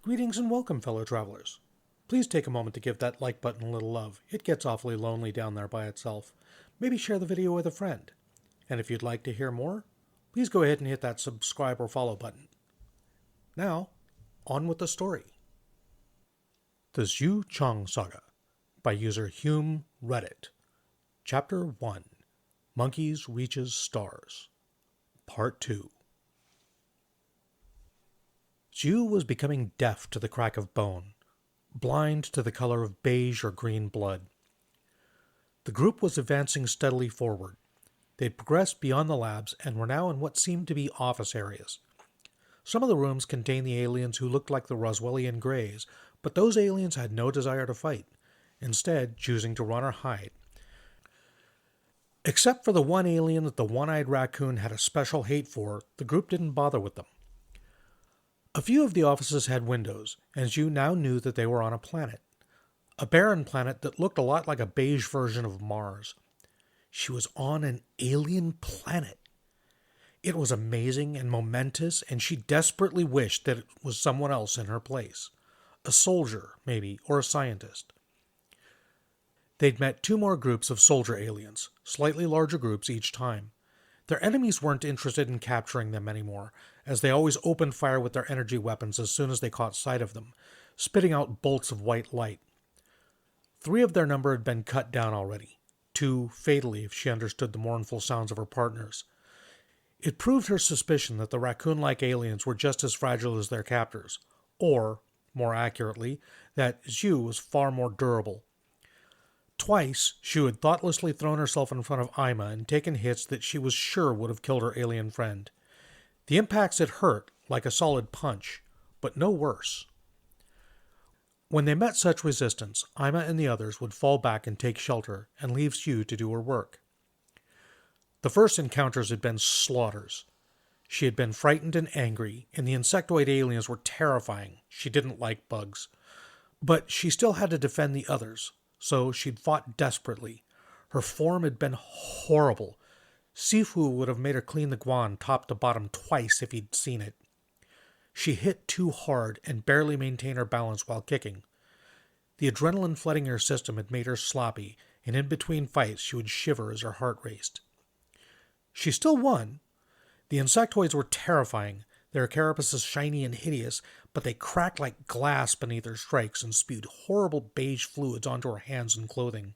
Greetings and welcome, fellow travelers. Please take a moment to give that like button a little love. It gets awfully lonely down there by itself. Maybe share the video with a friend. And if you'd like to hear more, please go ahead and hit that subscribe or follow button. Now, on with the story. The Zhu Chang Saga by user Hume Reddit. Chapter 1. Monkeys Reaches Stars. Part 2. Zhu was becoming deaf to the crack of bone, blind to the color of beige or green blood. The group was advancing steadily forward. They'd progressed beyond the labs and were now in what seemed to be office areas. Some of the rooms contained the aliens who looked like the Roswellian Greys, but those aliens had no desire to fight, instead choosing to run or hide. Except for the one alien that the one-eyed raccoon had a special hate for, the group didn't bother with them. A few of the offices had windows, and Zhu now knew that they were on a planet. A barren planet that looked a lot like a beige version of Mars. She was on an alien planet. It was amazing and momentous, and she desperately wished that it was someone else in her place. A soldier, maybe, or a scientist. They'd met two more groups of soldier aliens, slightly larger groups each time. Their enemies weren't interested in capturing them anymore, as they always opened fire with their energy weapons as soon as they caught sight of them, spitting out bolts of white light. 3 of their number had been cut down already, 2 fatally if she understood the mournful sounds of her partners. It proved her suspicion that the raccoon-like aliens were just as fragile as their captors, or, more accurately, that Zhu was far more durable. Twice, Zhu had thoughtlessly thrown herself in front of Ima and taken hits that she was sure would have killed her alien friend. The impacts had hurt, like a solid punch, but no worse. When they met such resistance, Ima and the others would fall back and take shelter, and leave Zhu to do her work. The first encounters had been slaughters. She had been frightened and angry, and the insectoid aliens were terrifying. She didn't like bugs. But she still had to defend the others. So she'd fought desperately. Her form had been horrible. Sifu would have made her clean the guan top to bottom twice if he'd seen it. She hit too hard and barely maintained her balance while kicking. The adrenaline flooding her system had made her sloppy, and in between fights she would shiver as her heart raced. She still won. The insectoids were terrifying, their carapaces shiny and hideous, but they cracked like glass beneath her strikes and spewed horrible beige fluids onto her hands and clothing.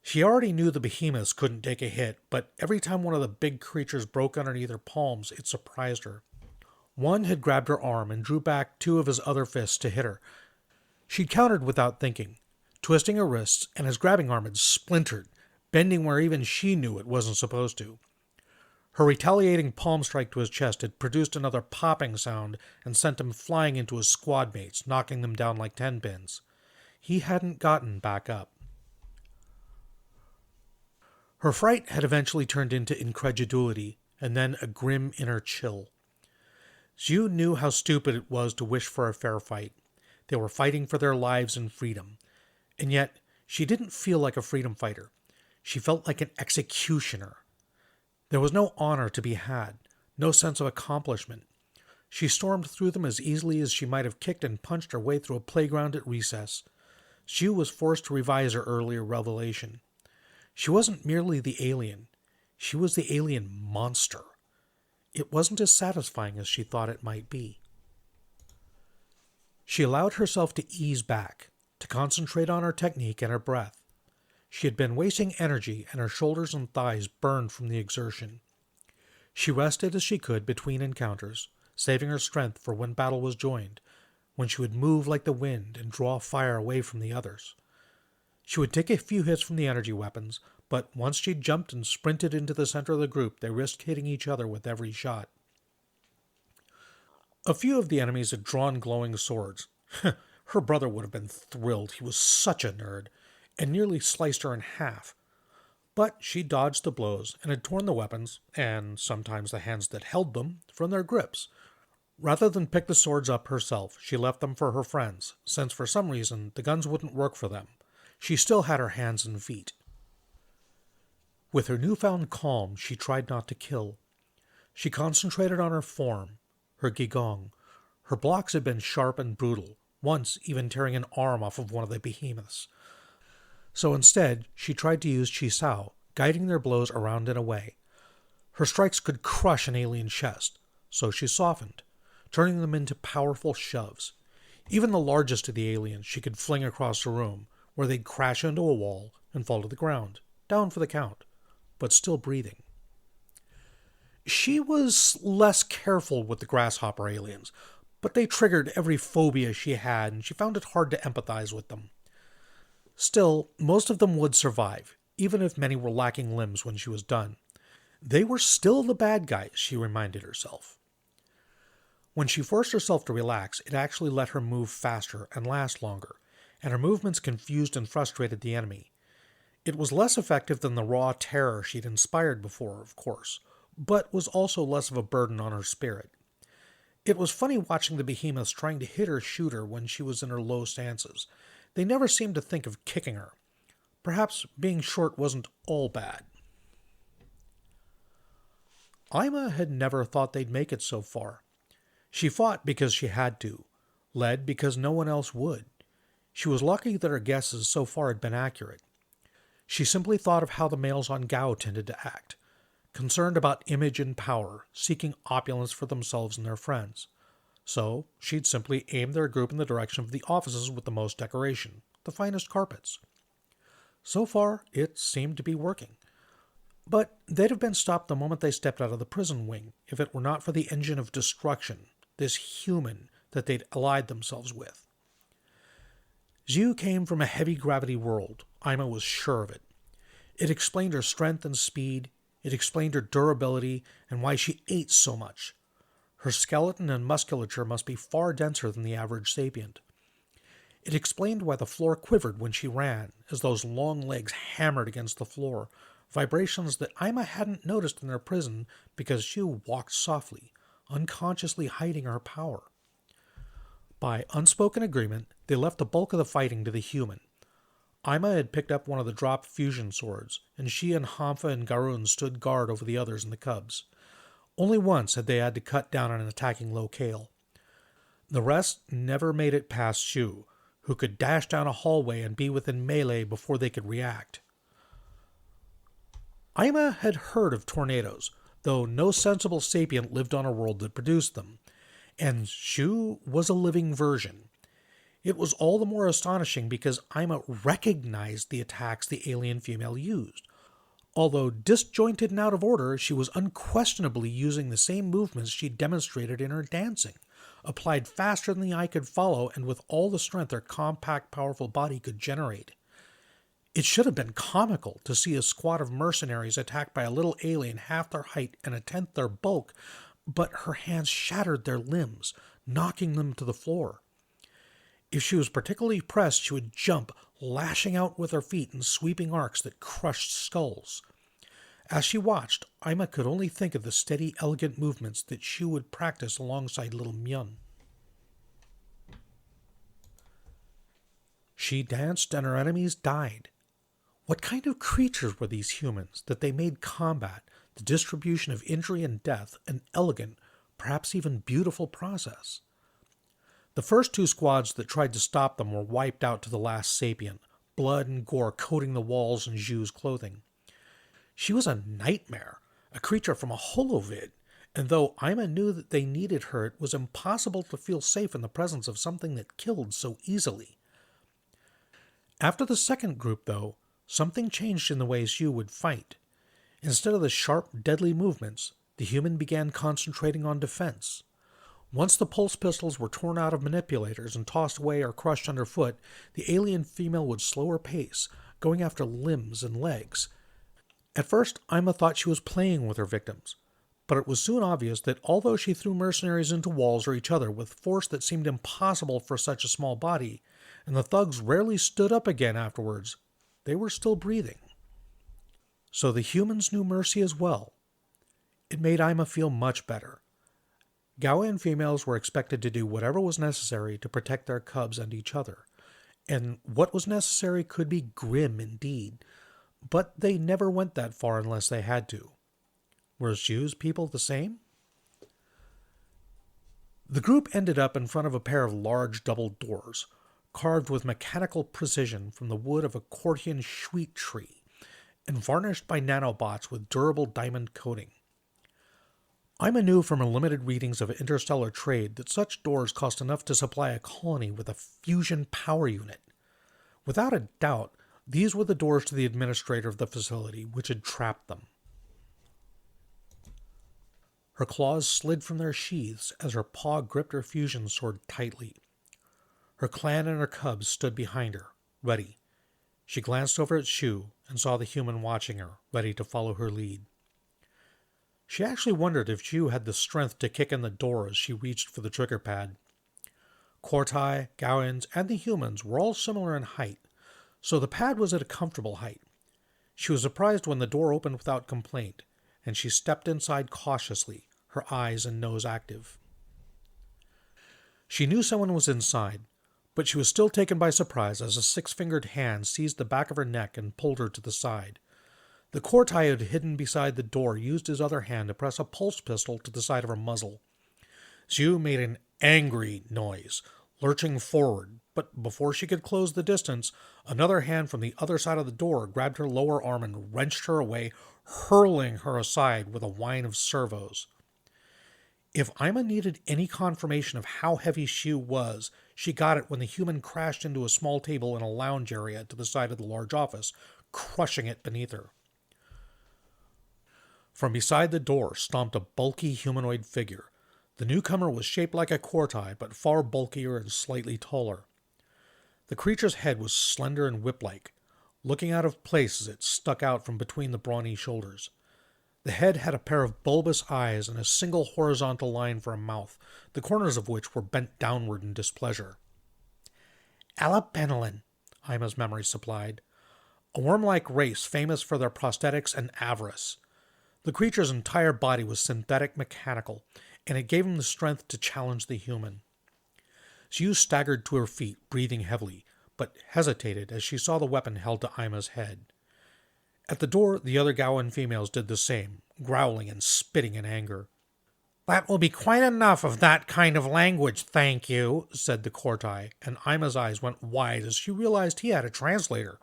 She already knew the behemoths couldn't take a hit, but every time one of the big creatures broke underneath her palms, it surprised her. One had grabbed her arm and drew back 2 of his other fists to hit her. She'd countered without thinking, twisting her wrists, and his grabbing arm had splintered, bending where even she knew it wasn't supposed to. Her retaliating palm strike to his chest had produced another popping sound and sent him flying into his squad mates, knocking them down like 10 pins. He hadn't gotten back up. Her fright had eventually turned into incredulity, and then a grim inner chill. Zhu knew how stupid it was to wish for a fair fight. They were fighting for their lives and freedom. And yet, she didn't feel like a freedom fighter. She felt like an executioner. There was no honor to be had, no sense of accomplishment. She stormed through them as easily as she might have kicked and punched her way through a playground at recess. Zhu was forced to revise her earlier revelation. She wasn't merely the alien. She was the alien monster. It wasn't as satisfying as she thought it might be. She allowed herself to ease back, to concentrate on her technique and her breath. She had been wasting energy, and her shoulders and thighs burned from the exertion. She rested as she could between encounters, saving her strength for when battle was joined, when she would move like the wind and draw fire away from the others. She would take a few hits from the energy weapons, but once she jumped and sprinted into the center of the group, they risked hitting each other with every shot. A few of the enemies had drawn glowing swords. Her brother would have been thrilled. He was such a nerd, and nearly sliced her in half. But she dodged the blows and had torn the weapons, and sometimes the hands that held them, from their grips. Rather than pick the swords up herself, she left them for her friends, since for some reason the guns wouldn't work for them. She still had her hands and feet. With her newfound calm, she tried not to kill. She concentrated on her form, her gigong, Her blocks had been sharp and brutal, once even tearing an arm off of one of the behemoths. So instead, she tried to use Chisao, guiding their blows around and away. Her strikes could crush an alien chest, so she softened, turning them into powerful shoves. Even the largest of the aliens she could fling across the room, where they'd crash into a wall and fall to the ground, down for the count, but still breathing. She was less careful with the grasshopper aliens, but they triggered every phobia she had, and she found it hard to empathize with them. Still, most of them would survive, even if many were lacking limbs when she was done. They were still the bad guys, she reminded herself. When she forced herself to relax, it actually let her move faster and last longer, and her movements confused and frustrated the enemy. It was less effective than the raw terror she'd inspired before, of course, but was also less of a burden on her spirit. It was funny watching the behemoths trying to hit or shoot her when she was in her low stances. They never seemed to think of kicking her. Perhaps being short wasn't all bad. Ima had never thought they'd make it so far. She fought because she had to, led because no one else would. She was lucky that her guesses so far had been accurate. She simply thought of how the males on Gao tended to act, concerned about image and power, seeking opulence for themselves and their friends. So she'd simply aim their group in the direction of the offices with the most decoration, the finest carpets. So far, it seemed to be working. But they'd have been stopped the moment they stepped out of the prison wing, if it were not for the engine of destruction, this human that they'd allied themselves with. Zhu came from a heavy-gravity world. Ima was sure of it. It explained her strength and speed. It explained her durability and why she ate so much. Her skeleton and musculature must be far denser than the average sapient. It explained why the floor quivered when she ran, as those long legs hammered against the floor, vibrations that Ima hadn't noticed in their prison because she walked softly, unconsciously hiding her power. By unspoken agreement, they left the bulk of the fighting to the human. Ima had picked up one of the dropped fusion swords, and she and Hampha and Garun stood guard over the others and the cubs. Only once had they had to cut down on an attacking locale. The rest never made it past Shu, who could dash down a hallway and be within melee before they could react. Ima had heard of tornadoes, though no sensible sapient lived on a world that produced them, and Shu was a living version. It was all the more astonishing because Ima recognized the attacks the alien female used. Although disjointed and out of order, she was unquestionably using the same movements she demonstrated in her dancing, applied faster than the eye could follow and with all the strength her compact, powerful body could generate. It should have been comical to see a squad of mercenaries attacked by a little alien half their height and a tenth their bulk, but her hands shattered their limbs, knocking them to the floor. If she was particularly pressed, she would jump, lashing out with her feet in sweeping arcs that crushed skulls. As she watched, Ima could only think of the steady, elegant movements that she would practice alongside little Myun. She danced and her enemies died. What kind of creatures were these humans that they made combat, the distribution of injury and death, an elegant, perhaps even beautiful process? The first two squads that tried to stop them were wiped out to the last sapient, blood and gore coating the walls and Zhu's clothing. She was a nightmare, a creature from a holovid, and though Ima knew that they needed her, it was impossible to feel safe in the presence of something that killed so easily. After the second group, though, something changed in the way Zhu would fight. Instead of the sharp, deadly movements, the human began concentrating on defense. Once the pulse pistols were torn out of manipulators and tossed away or crushed underfoot, the alien female would slow her pace, going after limbs and legs. At first, Ima thought she was playing with her victims, but it was soon obvious that although she threw mercenaries into walls or each other with force that seemed impossible for such a small body, and the thugs rarely stood up again afterwards, they were still breathing. So the humans knew mercy as well. It made Ima feel much better. Gaoian females were expected to do whatever was necessary to protect their cubs and each other, and what was necessary could be grim indeed, but they never went that far unless they had to. Were Zhu's people the same? The group ended up in front of a pair of large double doors, carved with mechanical precision from the wood of a Cortian sweet tree, and varnished by nanobots with durable diamond coating. Ima knew from her limited readings of interstellar trade that such doors cost enough to supply a colony with a fusion power unit. Without a doubt, these were the doors to the administrator of the facility, which had trapped them. Her claws slid from their sheaths as her paw gripped her fusion sword tightly. Her clan and her cubs stood behind her, ready. She glanced over at Shu and saw the human watching her, ready to follow her lead. She actually wondered if Shu had the strength to kick in the door as she reached for the trigger pad. Corti, Gaoians, and the humans were all similar in height, so the pad was at a comfortable height. She was surprised when the door opened without complaint, and she stepped inside cautiously, her eyes and nose active. She knew someone was inside, but she was still taken by surprise as a six-fingered hand seized the back of her neck and pulled her to the side. The Corti had hidden beside the door used his other hand to press a pulse pistol to the side of her muzzle. Zhu made an angry noise, lurching forward, but before she could close the distance, another hand from the other side of the door grabbed her lower arm and wrenched her away, hurling her aside with a whine of servos. If Ima needed any confirmation of how heavy Shu was, she got it when the human crashed into a small table in a lounge area to the side of the large office, crushing it beneath her. From beside the door stomped a bulky humanoid figure. The newcomer was shaped like a Corti, but far bulkier and slightly taller. The creature's head was slender and whip-like, looking out of place as it stuck out from between the brawny shoulders. The head had a pair of bulbous eyes and a single horizontal line for a mouth, the corners of which were bent downward in displeasure. Alabenelin, Ima's memory supplied. A worm-like race famous for their prosthetics and avarice. The creature's entire body was synthetic mechanical, and it gave him the strength to challenge the human. Zhu staggered to her feet, breathing heavily, but hesitated as she saw the weapon held to Ima's head. At the door, the other Gaoian females did the same, growling and spitting in anger. "That will be quite enough of that kind of language, thank you," said the Corti, and Ima's eyes went wide as she realized he had a translator.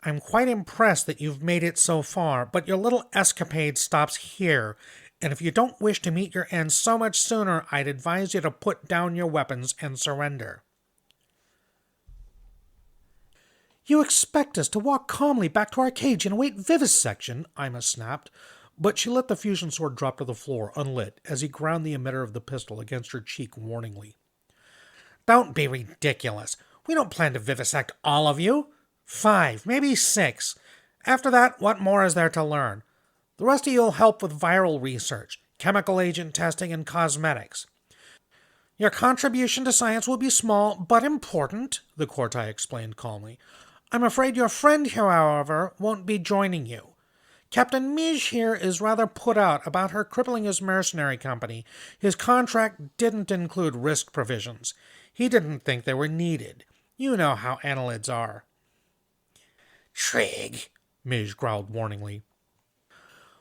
"I'm quite impressed that you've made it so far, but your little escapade stops here, and if you don't wish to meet your end so much sooner, I'd advise you to put down your weapons and surrender." "You expect us to walk calmly back to our cage and await vivisection?" Ima snapped, but she let the fusion sword drop to the floor, unlit, as he ground the emitter of the pistol against her cheek warningly. "Don't be ridiculous. We don't plan to vivisect all of you. 5, maybe 6. After that, what more is there to learn? The rest of you will help with viral research, chemical agent testing, and cosmetics. Your contribution to science will be small, but important," the Corti explained calmly. "I'm afraid your friend here, however, won't be joining you. Captain Mij here is rather put out about her crippling his mercenary company. His contract didn't include risk provisions. He didn't think they were needed. You know how annelids are." "Trig," Mij growled warningly.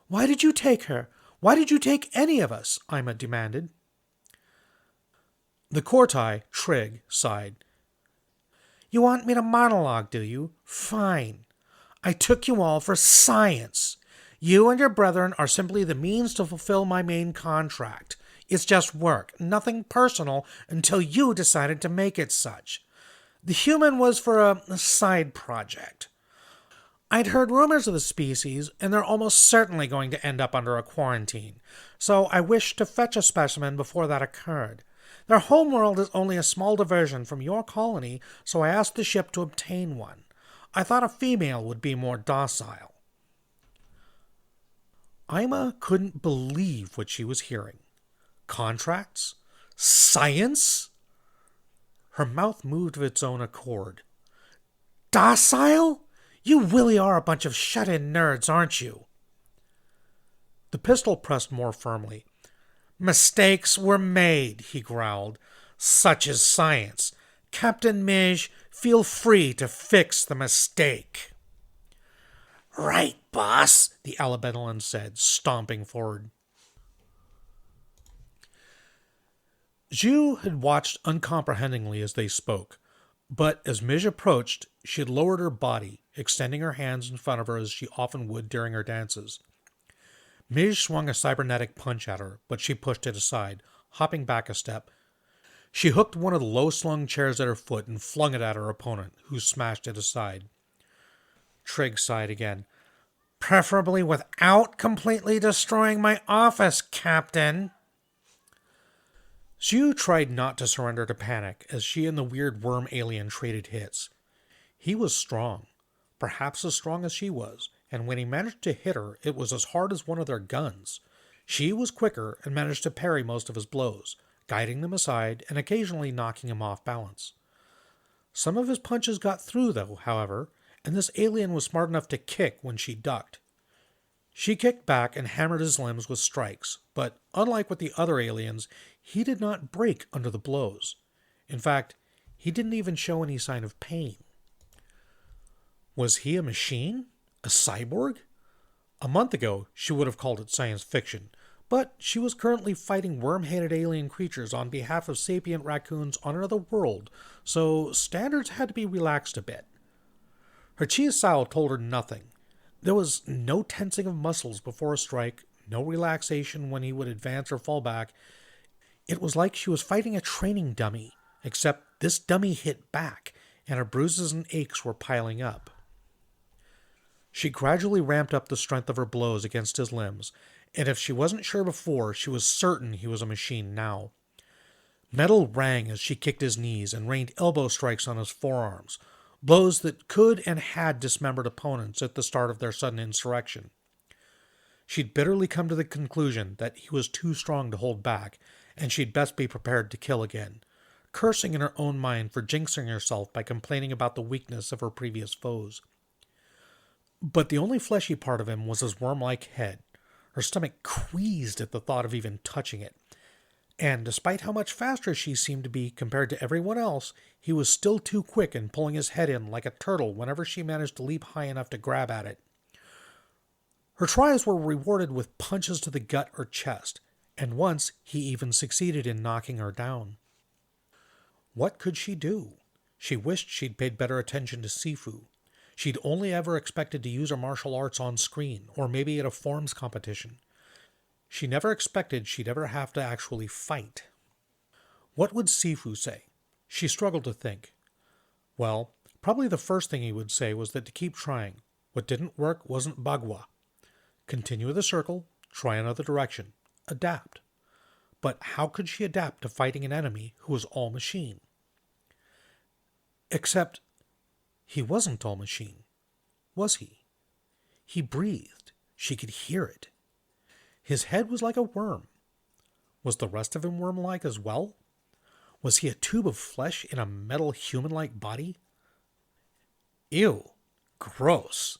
"Why did you take her? Why did you take any of us?" Ima demanded. The Corti, Trig, sighed. "You want me to monologue, do you? Fine. I took you all for science. You and your brethren are simply the means to fulfill my main contract. It's just work, nothing personal, until you decided to make it such. The human was for a side project. I'd heard rumors of the species, and they're almost certainly going to end up under a quarantine, so I wished to fetch a specimen before that occurred. Their homeworld is only a small diversion from your colony, so I asked the ship to obtain one. I thought a female would be more docile." Ima couldn't believe what she was hearing. Contracts? Science? Her mouth moved of its own accord. "Docile? You really are a bunch of shut-in nerds, aren't you?" The pistol pressed more firmly. "Mistakes were made," he growled. "Such is science. Captain Mij, feel free to fix the mistake." "Right, boss," the Alabenelin said, stomping forward. Zhu had watched uncomprehendingly as they spoke, but as Mij approached, she had lowered her body, extending her hands in front of her as she often would during her dances. Mij swung a cybernetic punch at her, but she pushed it aside, hopping back a step. She hooked one of the low-slung chairs at her foot and flung it at her opponent, who smashed it aside. Trig sighed again. "Preferably without completely destroying my office, Captain." Zhu tried not to surrender to panic as she and the weird worm alien traded hits. He was strong, perhaps as strong as she was, and when he managed to hit her, it was as hard as one of their guns. She was quicker and managed to parry most of his blows, guiding them aside and occasionally knocking him off balance. Some of his punches got through, though, however, and this alien was smart enough to kick when she ducked. She kicked back and hammered his limbs with strikes, but unlike with the other aliens, he did not break under the blows. In fact, he didn't even show any sign of pain. Was he a machine? A cyborg? A month ago, she would have called it science fiction, but she was currently fighting worm-headed alien creatures on behalf of sapient raccoons on another world, so standards had to be relaxed a bit. Her chi sao told her nothing. There was no tensing of muscles before a strike, no relaxation when he would advance or fall back. It was like she was fighting a training dummy, except this dummy hit back, and her bruises and aches were piling up. She gradually ramped up the strength of her blows against his limbs, and if she wasn't sure before, she was certain he was a machine now. Metal rang as she kicked his knees and rained elbow strikes on his forearms, blows that could and had dismembered opponents at the start of their sudden insurrection. She'd bitterly come to the conclusion that he was too strong to hold back, and she'd best be prepared to kill again, cursing in her own mind for jinxing herself by complaining about the weakness of her previous foes. But the only fleshy part of him was his worm-like head. Her stomach queased at the thought of even touching it. And despite how much faster she seemed to be compared to everyone else, he was still too quick in pulling his head in like a turtle whenever she managed to leap high enough to grab at it. Her tries were rewarded with punches to the gut or chest, and once he even succeeded in knocking her down. What could she do? She wished she'd paid better attention to Sifu. She'd only ever expected to use her martial arts on screen, or maybe at a forms competition. She never expected she'd ever have to actually fight. What would Sifu say? She struggled to think. Well, probably the first thing he would say was that to keep trying. What didn't work wasn't bagua. Continue the circle, try another direction, adapt. But how could she adapt to fighting an enemy who was all machine? Except, he wasn't all machine, was he? He breathed. She could hear it. His head was like a worm. Was the rest of him worm-like as well? Was he a tube of flesh in a metal human-like body? Ew. Gross.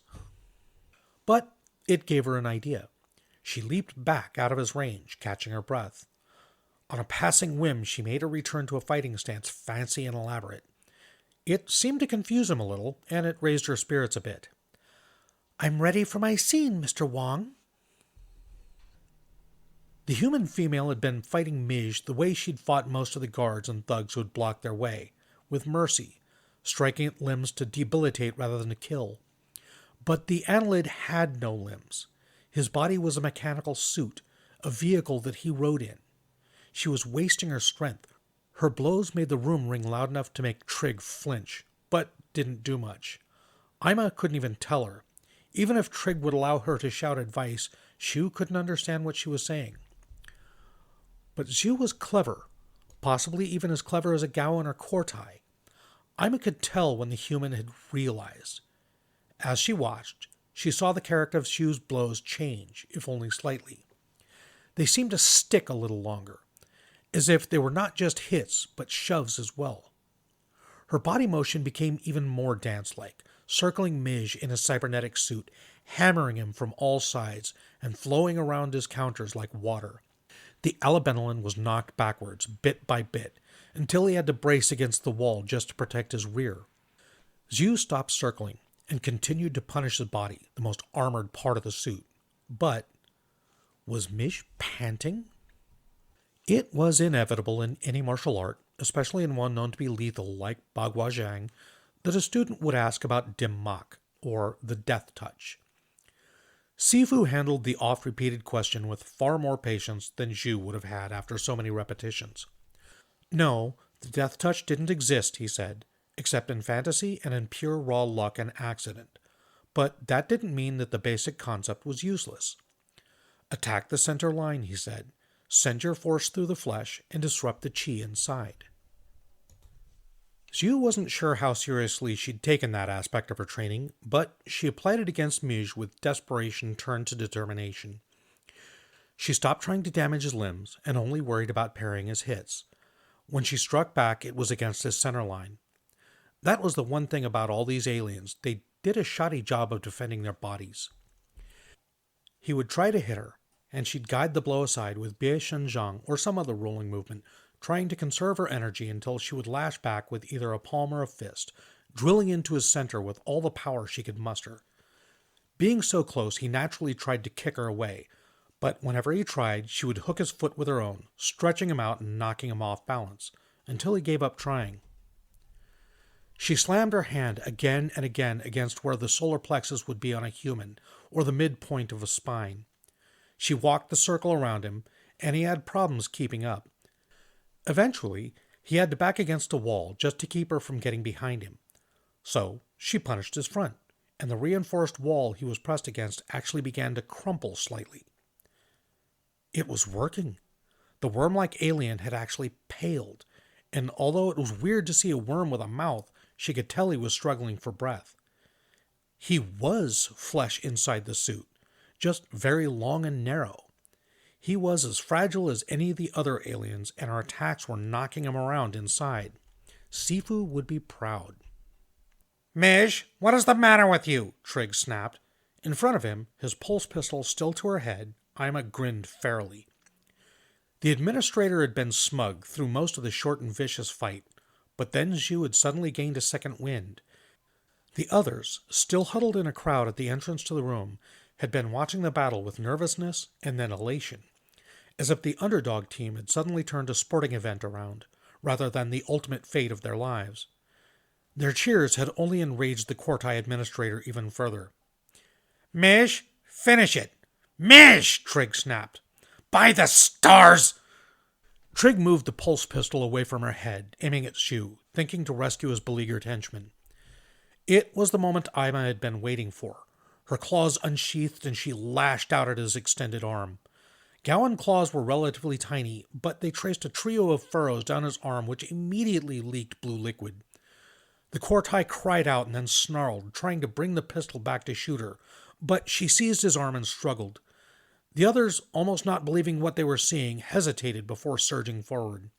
But it gave her an idea. She leaped back out of his range, catching her breath. On a passing whim, she made her return to a fighting stance fancy and elaborate. It seemed to confuse him a little, and it raised her spirits a bit. "I'm ready for my scene, Mr. Wong." The human female had been fighting Mij the way she'd fought most of the guards and thugs who had blocked their way, with mercy, striking at limbs to debilitate rather than to kill. But the annelid had no limbs. His body was a mechanical suit, a vehicle that he rode in. She was wasting her strength. Her blows made the room ring loud enough to make Trig flinch, but didn't do much. Ima couldn't even tell her. Even if Trig would allow her to shout advice, Shu couldn't understand what she was saying. But Zhu was clever, possibly even as clever as a Gaoian or Corti. Ima could tell when the human had realized. As she watched, she saw the character of Shu's blows change, if only slightly. They seemed to stick a little longer, as if they were not just hits, but shoves as well. Her body motion became even more dance-like, circling Mij in a cybernetic suit, hammering him from all sides, and flowing around his counters like water. The Alabenelin was knocked backwards, bit by bit, until he had to brace against the wall just to protect his rear. Zhu stopped circling, and continued to punish his body, the most armored part of the suit. But was Mij panting? It was inevitable in any martial art, especially in one known to be lethal like Bagua Zhang, that a student would ask about Dim Mak, or the death touch. Sifu handled the oft-repeated question with far more patience than Zhu would have had after so many repetitions. No, the death touch didn't exist, he said, except in fantasy and in pure raw luck and accident. But that didn't mean that the basic concept was useless. Attack the center line, he said. Send your force through the flesh and disrupt the chi inside. Zhu wasn't sure how seriously she'd taken that aspect of her training, but she applied it against Mij with desperation turned to determination. She stopped trying to damage his limbs and only worried about parrying his hits. When she struck back, it was against his center line. That was the one thing about all these aliens. They did a shoddy job of defending their bodies. He would try to hit her, and she'd guide the blow aside with Bie Shenzhang or some other rolling movement, trying to conserve her energy until she would lash back with either a palm or a fist, drilling into his center with all the power she could muster. Being so close, he naturally tried to kick her away, but whenever he tried, she would hook his foot with her own, stretching him out and knocking him off balance, until he gave up trying. She slammed her hand again and again against where the solar plexus would be on a human, or the midpoint of a spine. She walked the circle around him, and he had problems keeping up. Eventually, he had to back against a wall just to keep her from getting behind him. So, she punished his front, and the reinforced wall he was pressed against actually began to crumple slightly. It was working. The worm-like alien had actually paled, and although it was weird to see a worm with a mouth, she could tell he was struggling for breath. He was flesh inside the suit, just very long and narrow. He was as fragile as any of the other aliens, and our attacks were knocking him around inside. Sifu would be proud. "Mij, what is the matter with you?" Trigg snapped. In front of him, his pulse pistol still to her head, Ima grinned fairly. The administrator had been smug through most of the short and vicious fight, but then Zhu had suddenly gained a second wind. The others, still huddled in a crowd at the entrance to the room, had been watching the battle with nervousness and then elation, as if the underdog team had suddenly turned a sporting event around, rather than the ultimate fate of their lives. Their cheers had only enraged the Corti administrator even further. "Mij, finish it! Mij!" Trigg snapped. "By the stars!" Trigg moved the pulse pistol away from her head, aiming at Zhu, thinking to rescue his beleaguered henchman. It was the moment Ima had been waiting for. Her claws unsheathed, and she lashed out at his extended arm. Gaoian claws were relatively tiny, but they traced a trio of furrows down his arm which immediately leaked blue liquid. The Corti cried out and then snarled, trying to bring the pistol back to shoot her, but she seized his arm and struggled. The others, almost not believing what they were seeing, hesitated before surging forward.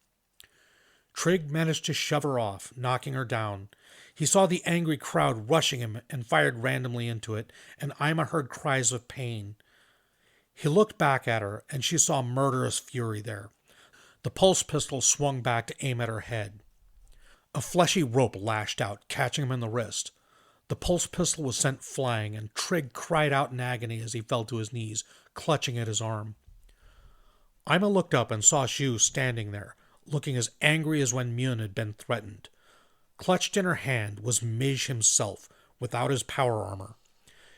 Trigg managed to shove her off, knocking her down. He saw the angry crowd rushing him and fired randomly into it, and Ima heard cries of pain. He looked back at her, and she saw murderous fury there. The pulse pistol swung back to aim at her head. A fleshy rope lashed out, catching him in the wrist. The pulse pistol was sent flying, and Trigg cried out in agony as he fell to his knees, clutching at his arm. Ima looked up and saw Zhu standing there, looking as angry as when Mune had been threatened. Clutched in her hand was Mij himself, without his power armor.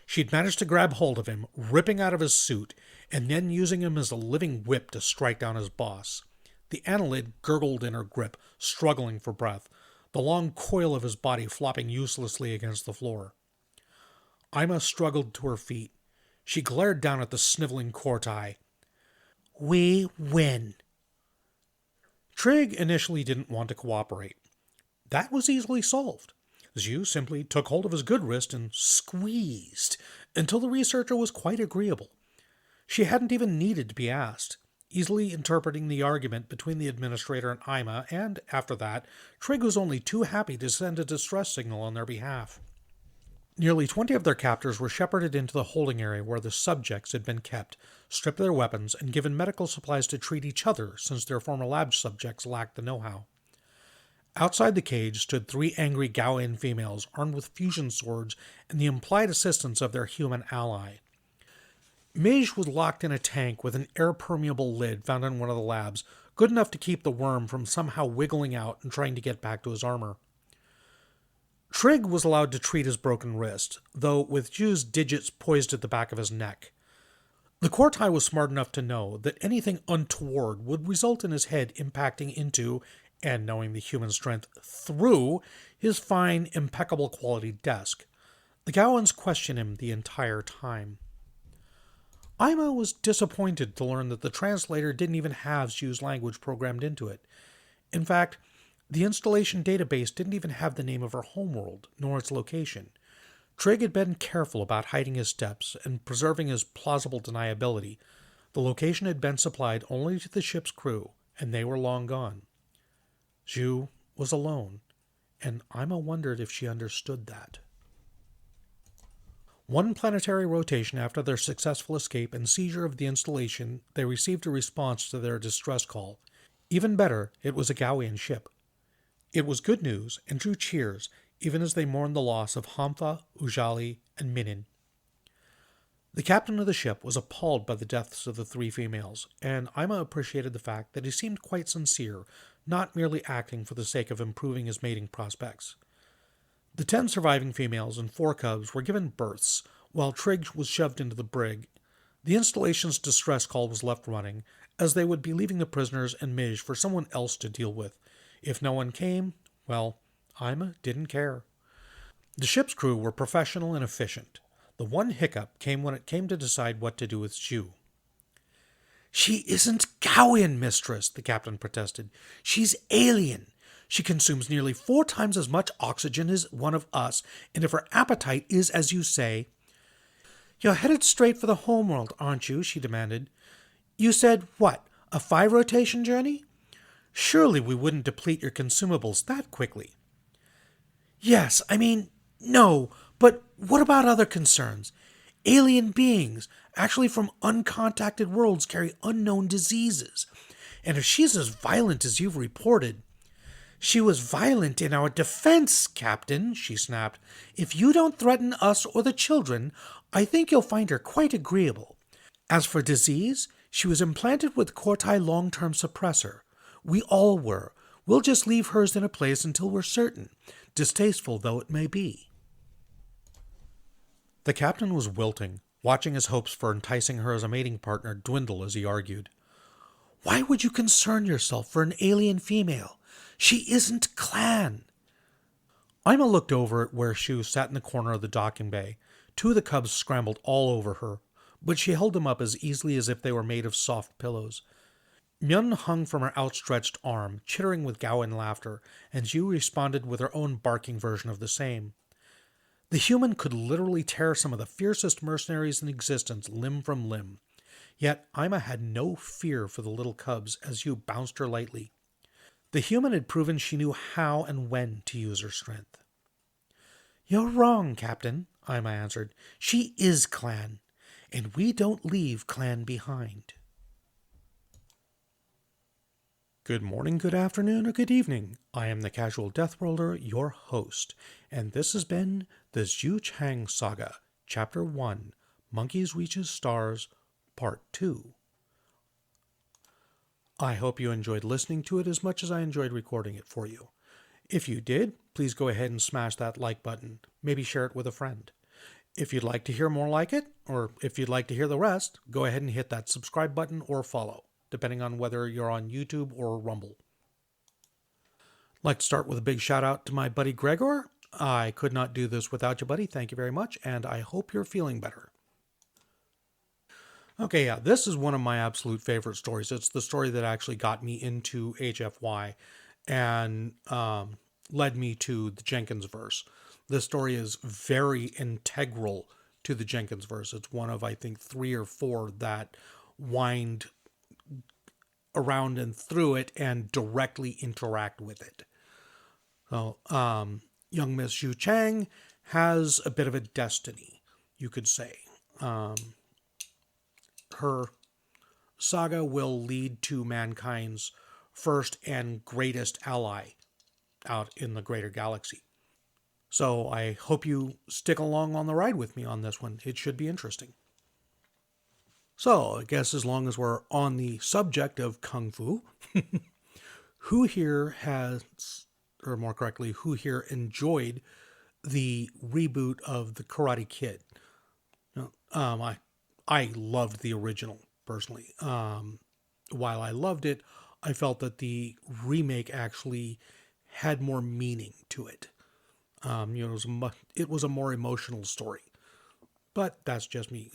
She'd managed to grab hold of him, ripping out of his suit, and then using him as a living whip to strike down his boss. The annelid gurgled in her grip, struggling for breath, the long coil of his body flopping uselessly against the floor. Ima struggled to her feet. She glared down at the sniveling Corti. "We win." Trigg initially didn't want to cooperate. That was easily solved. Zhu simply took hold of his good wrist and squeezed until the researcher was quite agreeable. She hadn't even needed to be asked, easily interpreting the argument between the administrator and Ima, and after that, Trigg was only too happy to send a distress signal on their behalf. Nearly 20 of their captors were shepherded into the holding area where the subjects had been kept, stripped of their weapons, and given medical supplies to treat each other since their former lab subjects lacked the know-how. Outside the cage stood 3 angry Gaoian females armed with fusion swords and the implied assistance of their human ally. Mij was locked in a tank with an air-permeable lid found in one of the labs, good enough to keep the worm from somehow wiggling out and trying to get back to his armor. Trig was allowed to treat his broken wrist, though with Ju's digits poised at the back of his neck. The Corti was smart enough to know that anything untoward would result in his head impacting into, and knowing the human strength through, his fine, impeccable quality desk. The Gaoians questioned him the entire time. Ima was disappointed to learn that the translator didn't even have Ju's language programmed into it. In fact, the installation database didn't even have the name of her homeworld, nor its location. Trig had been careful about hiding his steps and preserving his plausible deniability. The location had been supplied only to the ship's crew, and they were long gone. Ju was alone, and Ima wondered if she understood that. One planetary rotation after their successful escape and seizure of the installation, they received a response to their distress call. Even better, it was a Gaoian ship. It was good news and drew cheers, even as they mourned the loss of Hampha, Ujali, and Minin. The captain of the ship was appalled by the deaths of the 3 females, and Ima appreciated the fact that he seemed quite sincere, not merely acting for the sake of improving his mating prospects. The 10 surviving females and 4 cubs were given berths, while Trig was shoved into the brig. The installation's distress call was left running, as they would be leaving the prisoners and Mij for someone else to deal with. If no one came, well, Ima didn't care. The ship's crew were professional and efficient. The one hiccup came when it came to decide what to do with Ju. "She isn't Gaoian, mistress," the captain protested. "She's alien. She consumes nearly 4 times as much oxygen as one of us, and if her appetite is as you say—" "You're headed straight for the homeworld, aren't you?" she demanded. "You said, what, a 5-rotation journey? Surely we wouldn't deplete your consumables that quickly." "Yes, no, but what about other concerns? Alien beings, actually from uncontacted worlds, carry unknown diseases. And if she's as violent as you've reported—" "She was violent in our defense, Captain," she snapped. "If you don't threaten us or the children, I think you'll find her quite agreeable. As for disease, she was implanted with Corti long-term suppressor. We all were. We'll just leave hers in a place until we're certain, distasteful though it may be." The captain was wilting, watching his hopes for enticing her as a mating partner dwindle as he argued. "Why would you concern yourself for an alien female? She isn't clan." Ima looked over at where Shu sat in the corner of the docking bay. 2 of the cubs scrambled all over her, but she held them up as easily as if they were made of soft pillows. Myun hung from her outstretched arm, chittering with Gaoian laughter, and Zhu responded with her own barking version of the same. The human could literally tear some of the fiercest mercenaries in existence limb from limb. Yet Ima had no fear for the little cubs as Zhu bounced her lightly. The human had proven she knew how and when to use her strength. "You're wrong, Captain," Ima answered. "She is clan, and we don't leave clan behind." Good morning, good afternoon, or good evening. I am the Casual Deathworlder, your host, and this has been the Zhu Chang Saga, Chapter 1, Monkeys Reaches Stars, Part 2. I hope you enjoyed listening to it as much as I enjoyed recording it for you. If you did, please go ahead and smash that like button. Maybe share it with a friend. If you'd like to hear more like it, or if you'd like to hear the rest, go ahead and hit that subscribe button or follow, depending on whether you're on YouTube or Rumble. I'd like to start with a big shout out to my buddy Gregor. I could not do this without you, buddy. Thank you very much, and I hope you're feeling better. Okay, yeah, this is one of my absolute favorite stories. It's the story that actually got me into HFY and led me to the Jenkinsverse. This story is very integral to the Jenkinsverse. It's one of, I think, 3 or 4 that wind around and through it and directly interact with it. So, young Miss Zhu Chang has a bit of a destiny, you could say. Her saga will lead to mankind's first and greatest ally out in the greater galaxy. So I hope you stick along on the ride with me on this one. It should be interesting. So, I guess as long as we're on the subject of Kung Fu, who here has, or more correctly, who here enjoyed the reboot of The Karate Kid? I loved the original, personally. While I loved it, I felt that the remake actually had more meaning to it. It was a more emotional story. But that's just me.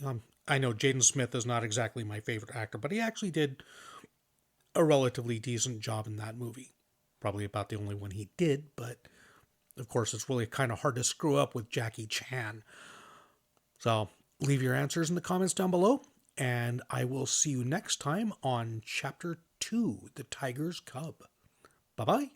I know Jaden Smith is not exactly my favorite actor, but he actually did a relatively decent job in that movie. Probably about the only one he did, but of course it's really kind of hard to screw up with Jackie Chan. So leave your answers in the comments down below, and I will see you next time on Chapter 2, The Tiger's Cub. Bye-bye.